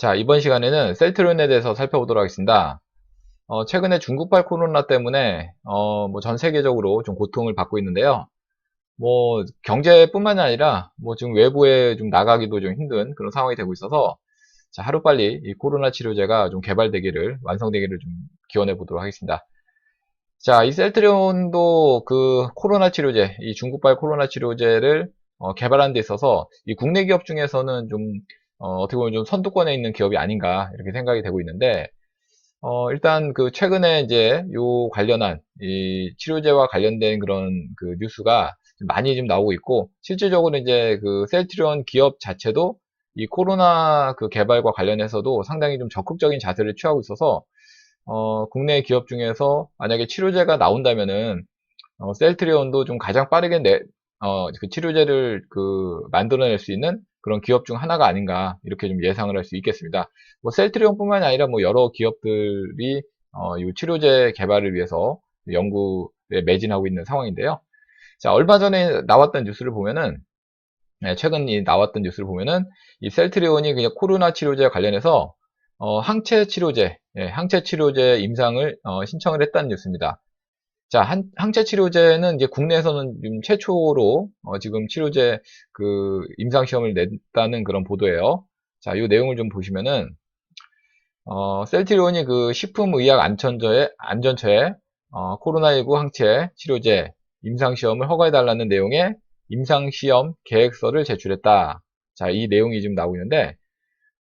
자, 이번 시간에는 셀트리온에 대해서 살펴보도록 하겠습니다. 최근에 중국발 코로나 때문에 뭐 전 세계적으로 좀 고통을 받고 있는데요. 뭐 경제뿐만이 아니라 뭐 지금 외부에 좀 나가기도 좀 힘든 그런 상황이 되고 있어서 자, 하루빨리 이 코로나 치료제가 좀 개발되기를 완성되기를 좀 기원해 보도록 하겠습니다. 자, 이 셀트리온도 그 코로나 치료제, 이 중국발 코로나 치료제를 개발하는 데 있어서 이 국내 기업 중에서는 좀 어떻게 보면 좀 선두권에 있는 기업이 아닌가 이렇게 생각이 되고 있는데 일단 그 최근에 이제 요 관련한 이 치료제와 관련된 그런 그 뉴스가 좀 많이 좀 나오고 있고 실질적으로 이제 그 셀트리온 기업 자체도 이 코로나 그 개발과 관련해서도 상당히 좀 적극적인 자세를 취하고 있어서 국내 기업 중에서 만약에 치료제가 나온다면은 셀트리온도 좀 가장 빠르게 그 치료제를 그 만들어낼 수 있는 그런 기업 중 하나가 아닌가 이렇게 좀 예상을 할 수 있겠습니다. 뭐 셀트리온뿐만이 아니라 뭐 여러 기업들이 이 치료제 개발을 위해서 연구에 매진하고 있는 상황인데요. 자, 얼마 전에 나왔던 뉴스를 보면은 최근 나왔던 뉴스를 보면은 이 셀트리온이 그냥 코로나 치료제 관련해서 항체 치료제, 항체 치료제 임상을 신청을 했다는 뉴스입니다. 자, 항체 치료제는 이제 국내에서는 지금 최초로 지금 치료제 그 임상 시험을 냈다는 그런 보도예요. 자, 이 내용을 좀 보시면은 셀트리온이 그 식품의약안전처에 코로나19 항체 치료제 임상 시험을 허가해달라는 내용의 임상 시험 계획서를 제출했다. 자, 이 내용이 지금 나오고 있는데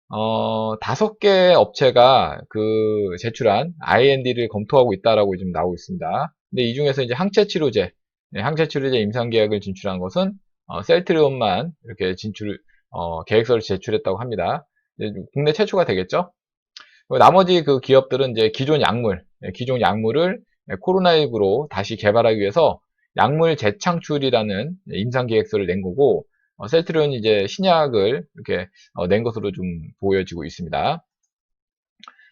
5개 업체가 그 제출한 IND를 검토하고 있다라고 지금 나오고 있습니다. 근데 이 중에서 이제 항체 치료제, 항체 치료제 임상 계획을 진출한 것은 셀트리온만 이렇게 계획서를 제출했다고 합니다. 국내 최초가 되겠죠? 나머지 그 기업들은 이제 기존 약물을 코로나19로 다시 개발하기 위해서 약물 재창출이라는 임상 계획서를 낸 거고, 셀트리온이 이제 신약을 이렇게 낸 것으로 좀 보여지고 있습니다.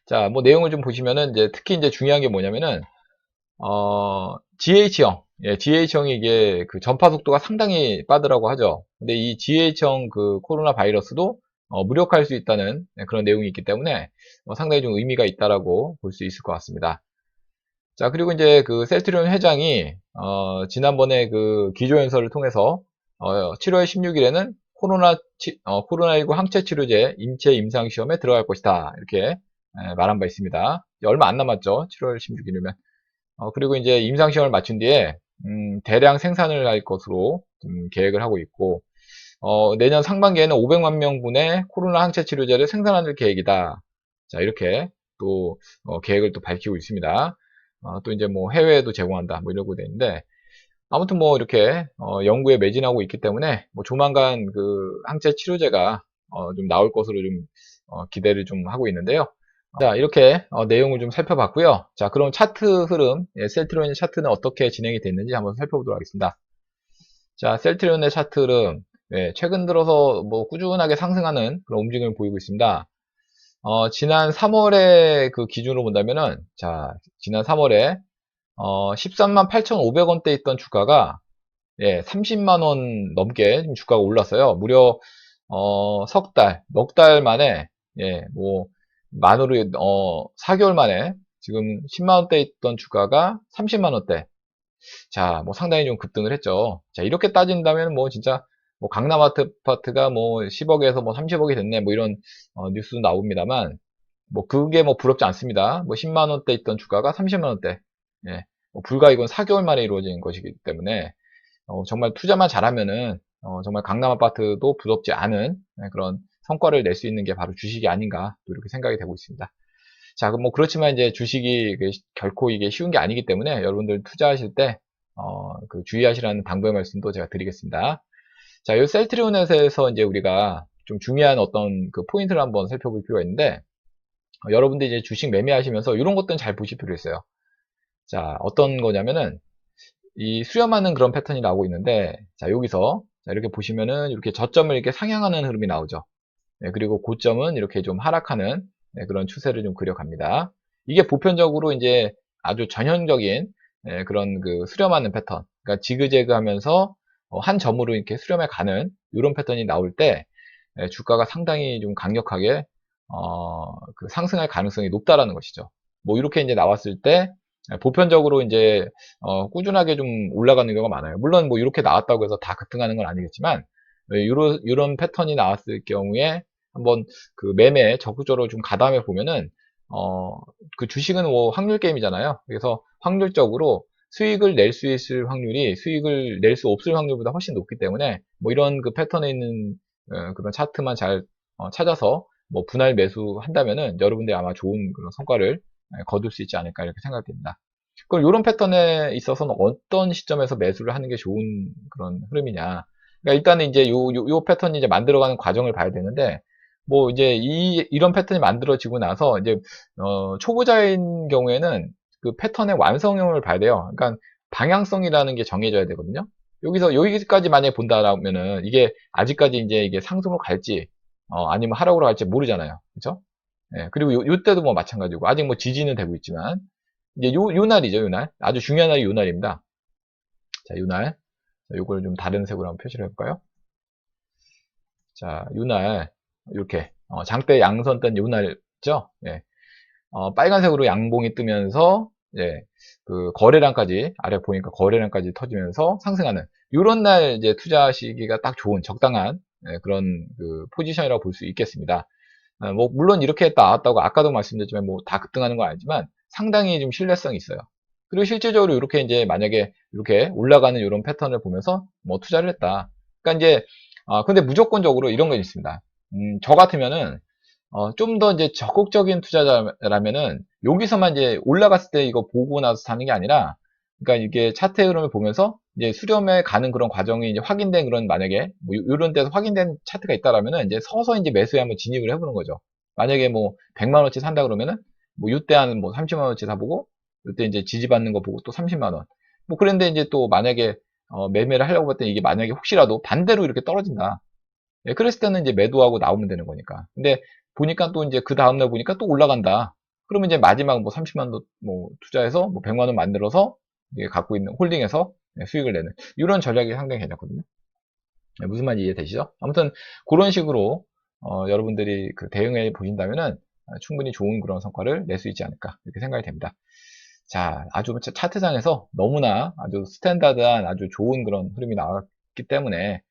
자, 뭐 내용을 좀 보시면은 이제 특히 이제 중요한 게 뭐냐면은 GH형, GH형이 이게 그 전파 속도가 상당히 빠르다고 하죠. 근데 이 GH형 그 코로나 바이러스도 무력화할 수 있다는 그런 내용이 있기 때문에 상당히 좀 의미가 있다라고 볼 수 있을 것 같습니다. 자, 그리고 이제 그 셀트리온 회장이 지난번에 그 기조연설을 통해서 7월 16일에는 코로나19 항체 치료제 인체 임상 시험에 들어갈 것이다. 이렇게 말한 바 있습니다. 얼마 안 남았죠. 7월 16일이면. 그리고 이제 임상 시험을 마친 뒤에 대량 생산을 할 것으로 계획을 하고 있고 내년 상반기에는 500만 명분의 코로나 항체 치료제를 생산할 계획이다. 자, 이렇게 또 계획을 또 밝히고 있습니다. 또 이제 뭐 해외에도 제공한다. 뭐 이러고 돼 있는데 아무튼 뭐 이렇게 연구에 매진하고 있기 때문에 뭐 조만간 그 항체 치료제가 좀 나올 것으로 좀 기대를 좀 하고 있는데요. 자, 이렇게 내용을 좀 살펴봤고요. 자, 그럼 차트 흐름, 셀트리온의 차트는 어떻게 진행이 됐는지 한번 살펴보도록 하겠습니다. 자, 셀트리온의 차트 흐름, 최근 들어서 뭐 꾸준하게 상승하는 그런 움직임을 보이고 있습니다. 지난 3월에 그 기준으로 본다면은, 자, 지난 3월에 13만 8,500원대 있던 주가가 30만 원 넘게 지금 주가가 올랐어요. 무려 넉 달 만에 뭐 만으로 4개월 만에 지금 10만 원대 있던 주가가 30만 원대. 자, 뭐 상당히 좀 급등을 했죠. 자, 이렇게 따진다면 뭐 진짜 뭐 강남 아파트가 뭐 10억에서 뭐 30억이 됐네. 뭐 이런 뉴스도 나옵니다만 뭐 그게 뭐 부럽지 않습니다. 뭐 10만 원대 있던 주가가 30만 원대. 뭐 불과 이건 4개월 만에 이루어진 것이기 때문에 정말 투자만 잘하면은 정말 강남 아파트도 부럽지 않은 그런 성과를 낼 수 있는 게 바로 주식이 아닌가 또 이렇게 생각이 되고 있습니다. 자, 뭐 그렇지만 이제 주식이 결코 이게 쉬운 게 아니기 때문에 여러분들 투자하실 때 그 주의하시라는 당부의 말씀도 제가 드리겠습니다. 자, 이 셀트리온에서 이제 우리가 좀 중요한 어떤 그 포인트를 한번 살펴볼 필요가 있는데 여러분들이 이제 주식 매매하시면서 이런 것들은 잘 보실 필요 있어요. 자, 어떤 거냐면은 이 수렴하는 그런 패턴이 나오고 있는데 자, 여기서 자, 이렇게 보시면은 이렇게 저점을 이렇게 상향하는 흐름이 나오죠. 그리고 고점은 이렇게 좀 하락하는 그런 추세를 좀 그려갑니다. 이게 보편적으로 이제 아주 전형적인 그런 그 수렴하는 패턴, 그러니까 지그재그 하면서 한 점으로 이렇게 수렴해 가는 이런 패턴이 나올 때 주가가 상당히 좀 강력하게 그 상승할 가능성이 높다라는 것이죠. 뭐 이렇게 이제 나왔을 때 보편적으로 이제 꾸준하게 좀 올라가는 경우가 많아요. 물론 뭐 이렇게 나왔다고 해서 다 급등하는 건 아니겠지만 이런 패턴이 나왔을 경우에 한번 그 매매 적극적으로 좀 가담해 보면은 그 주식은 뭐 확률 게임이잖아요. 그래서 확률적으로 수익을 낼 수 있을 확률이 수익을 낼 수 없을 확률보다 훨씬 높기 때문에 뭐 이런 그 패턴에 있는 그런 차트만 잘 찾아서 뭐 분할 매수한다면은 여러분들이 아마 좋은 그런 성과를 거둘 수 있지 않을까 이렇게 생각됩니다. 그럼 이런 패턴에 있어서는 어떤 시점에서 매수를 하는 게 좋은 그런 흐름이냐? 그러니까 일단은 이제 요 패턴이 이제 만들어가는 과정을 봐야 되는데, 뭐 이제 이런 패턴이 만들어지고 나서 이제 초보자인 경우에는 그 패턴의 완성형을 봐야 돼요. 그러니까 방향성이라는 게 정해져야 되거든요. 여기서 여기까지 만약에 본다라면은 이게 아직까지 이제 이게 상승으로 갈지 아니면 하락으로 갈지 모르잖아요. 그렇죠? 예, 그리고 요때도 뭐 마찬가지고 아직 뭐 지지는 되고 있지만 이제 요 날이죠, 요 날. 아주 중요한 날이 요 날입니다. 자, 요 날. 자, 요걸 좀 다른 색으로 한번 표시를 해볼까요? 자, 요 날. 이렇게 장대 양선 뜬 요 날죠? 예. 빨간색으로 양봉이 뜨면서 예, 그 거래량까지 아래 보니까 거래량까지 터지면서 상승하는 요런 날 이제 투자 시기가 딱 좋은 적당한 예, 그런 그 포지션이라고 볼 수 있겠습니다. 뭐 물론 이렇게 나왔다고 아까도 말씀드렸지만 뭐 다 급등하는 건 아니지만 상당히 좀 신뢰성이 있어요. 그리고 실질적으로 이렇게 이제 만약에 이렇게 올라가는 이런 패턴을 보면서 뭐 투자를 했다. 그러니까 이제 근데 무조건적으로 이런 건 있습니다. 저 같으면은 좀 더 이제 적극적인 투자자라면은 여기서만 이제 올라갔을 때 이거 보고 나서 사는 게 아니라 그러니까 이게 차트 흐름을 보면서 이제 수렴에 가는 그런 과정이 이제 확인된 그런 만약에 뭐 이런 데서 확인된 차트가 있다라면은 이제 서서히 이제 매수에 한번 진입을 해보는 거죠. 만약에 뭐 100만 원치 산다 그러면은 뭐 이때 한 뭐 30만 원치 사보고 이때 이제 지지받는 거 보고 또 30만 원. 뭐 그런데 이제 또 만약에 매매를 하려고 봤더니 이게 만약에 혹시라도 반대로 이렇게 떨어진다. 예, 그랬을 때는 이제 매도하고 나오면 되는 거니까. 근데 보니까 또 이제 그 다음날 보니까 또 올라간다. 그러면 이제 마지막 뭐 30만 원 뭐 투자해서 뭐 100만 원 만들어서 이게 갖고 있는 홀딩해서 수익을 내는 이런 전략이 상당히 괜찮거든요. 예, 무슨 말인지 이해되시죠? 아무튼 그런 식으로 여러분들이 그 대응해 보신다면은 충분히 좋은 그런 성과를 낼 수 있지 않을까 이렇게 생각이 됩니다. 자, 아주 차트상에서 너무나 아주 스탠다드한 아주 좋은 그런 흐름이 나왔기 때문에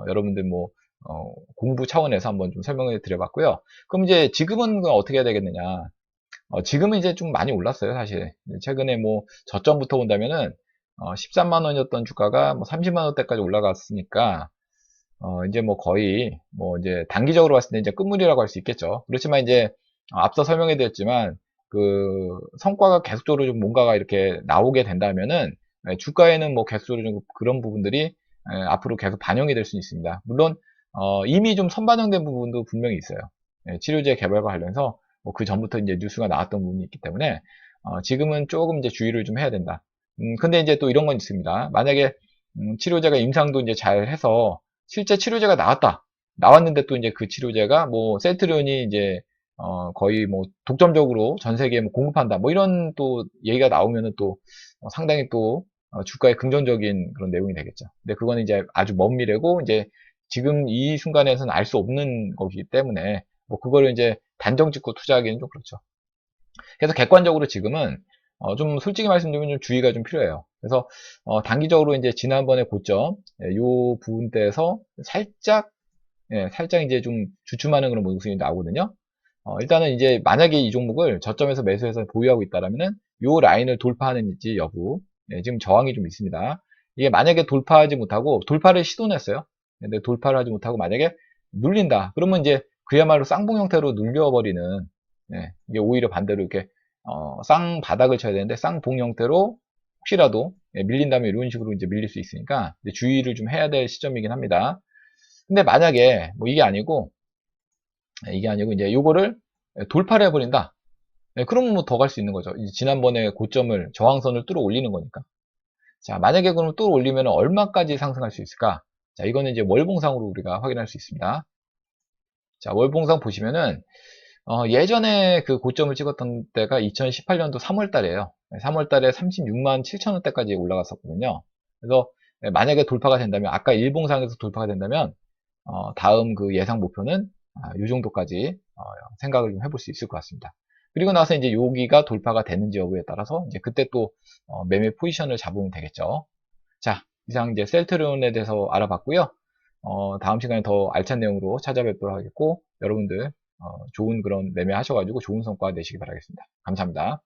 여러분들 뭐 공부 차원에서 한번 좀 설명을 드려봤고요. 그럼 이제 지금은 어떻게 해야 되겠느냐? 지금은 이제 좀 많이 올랐어요, 사실. 최근에 뭐 저점부터 본다면은 13만 원이었던 주가가 뭐 30만 원대까지 올라갔으니까 이제 뭐 거의 뭐 이제 단기적으로 봤을 때 이제 끝물이라고 할 수 있겠죠. 그렇지만 이제 앞서 설명해 드렸지만 그 성과가 계속적으로 좀 뭔가가 이렇게 나오게 된다면은 주가에는 뭐 계속적으로 좀 그런 부분들이 앞으로 계속 반영이 될 수 있습니다. 물론 이미 좀 선반영된 부분도 분명히 있어요. 치료제 개발과 관련해서 뭐그 전부터 이제 뉴스가 나왔던 부분이 있기 때문에 지금은 조금 이제 주의를 좀 해야 된다. 근데 이제 또 이런 건 있습니다. 만약에 치료제가 임상도 이제 잘 해서 실제 치료제가 나왔다. 나왔는데 또 이제 그 치료제가 뭐 셀트리온이 이제 거의 뭐 독점적으로 전 세계에 뭐 공급한다. 뭐 이런 또 얘기가 나오면은 또 상당히 또 주가에 긍정적인 그런 내용이 되겠죠. 근데 그거는 이제 아주 먼 미래고 이제 지금 이 순간에서는 알 수 없는 거기 때문에 뭐 그거를 이제 단정 짓고 투자하기는 좀 그렇죠. 그래서 객관적으로 지금은 좀 솔직히 말씀드리면 좀 주의가 좀 필요해요. 그래서 단기적으로 이제 지난번에 고점 요 부분대에서 살짝 살짝 이제 좀 주춤하는 그런 모습이 나오거든요. 일단은 이제 만약에 이 종목을 저점에서 매수해서 보유하고 있다라면은 요 라인을 돌파하는지 여부 지금 저항이 좀 있습니다. 이게 만약에 돌파하지 못하고 돌파를 시도했어요. 근데 돌파를 하지 못하고 만약에 눌린다. 그러면 이제 그야말로 쌍봉 형태로 눌려버리는 이게 오히려 반대로 이렇게 쌍바닥을 쳐야 되는데 쌍봉 형태로 혹시라도 밀린다면 이런 식으로 이제 밀릴 수 있으니까 주의를 좀 해야 될 시점이긴 합니다. 근데 만약에 뭐 이게 아니고 이제 요거를 돌파를 해버린다. 그러면 뭐 더 갈 수 있는 거죠. 지난번에 고점을 저항선을 뚫어 올리는 거니까. 자, 만약에 그럼 뚫어 올리면 얼마까지 상승할 수 있을까? 자, 이거는 이제 월봉상으로 우리가 확인할 수 있습니다. 자, 월봉상 보시면은 예전에 그 고점을 찍었던 때가 2018년도 3월 달이에요. 3월 달에 36만 7천 원대까지 올라갔었거든요. 그래서 만약에 돌파가 된다면 아까 일봉상에서 돌파가 된다면 다음 그 예상 목표는 이 정도까지 생각을 좀 해볼 수 있을 것 같습니다. 그리고 나서 이제 여기가 돌파가 되는지 여부에 따라서 이제 그때 또 매매 포지션을 잡으면 되겠죠. 자, 이상 이제 셀트리온에 대해서 알아봤고요. 다음 시간에 더 알찬 내용으로 찾아뵙도록 하겠고, 여러분들 좋은 그런 매매 하셔가지고 좋은 성과 내시기 바라겠습니다. 감사합니다.